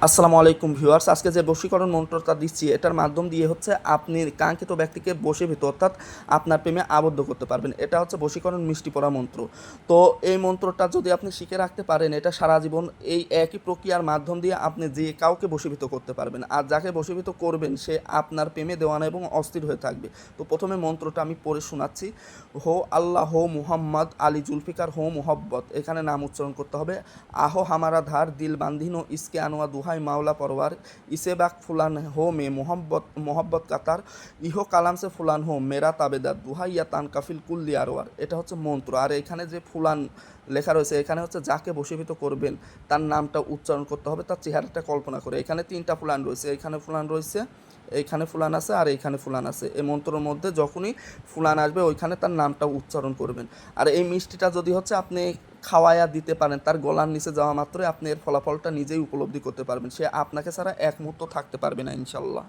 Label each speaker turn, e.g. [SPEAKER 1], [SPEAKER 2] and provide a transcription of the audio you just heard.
[SPEAKER 1] আসসালামু আলাইকুম ভিউয়ার্স, আজকে যে বশীকরণ মন্ত্রটা দিচ্ছি এটার মাধ্যম দিয়ে হচ্ছে আপনি কাঙ্ক্ষিত ব্যক্তিকে বশীভূত অর্থাৎ আপনার প্রেমে আবদ্ধ করতে পারবেন। এটা হচ্ছে বশীকরণ মিষ্টি পড়া মন্ত্র। তো এই মন্ত্রটা যদি আপনি শিখে রাখতে পারেন, এটা সারা জীবন এই একই প্রক্রিয়ার মাধ্যম দিয়ে আপনি যে কাউকে বশীভূত করতে পারবেন, আর যাকে বশীভূত করবেন সে আপনার প্রেমে দেওয়ানা এবং অস্থির হয়ে থাকবে। তো প্রথমে মন্ত্রটা আমি পড়ে শোনাচ্ছি। হো আল্লাহ, হো মুহাম্মদ আলী জুলফিকার, হো মোহব্বত, এখানে নাম উচ্চারণ করতে হবে। আহো হামারা ধার দিল বান্ধিনো ইসকে আনোয়া দুহাই মাওলা পরওয়ার, ইসে বাক ফুলান হো মে মোহব্বত মোহব্বত কাতার, ইহো কালাম সে ফুলান হো মেরা তাবেদার দুহাইয়া তান কাফিল কুল্লি আরওয়ার। এটা হচ্ছে মন্ত্র। আর এখানে যে ফুলান লেখা রয়েছে, এখানে হচ্ছে যাকে বশীভূত করবেন তার নামটা উচ্চারণ করতে হবে, তার চেহারাটা কল্পনা করে। এখানে তিনটা ফুলান রয়েছে, এখানে ফুলান রয়েছে, এইখানে ফুলান আছে, আর এইখানে ফুলান আছে। এই মন্ত্রের মধ্যে যখনই ফুলান আসবে ওইখানে তার নামটা উচ্চারণ করবেন। আর এই মিষ্টিটা যদি হচ্ছে আপনি খাওয়ায়া দিতে পারেন, তার গলার নিচে যাওয়া মাত্রই আপনি এর ফলাফলটা নিজেই উপলব্ধি করতে পারবেন। সে আপনাকে ছাড়া এক মুহূর্ত থাকতে পারবে না ইনশাল্লাহ।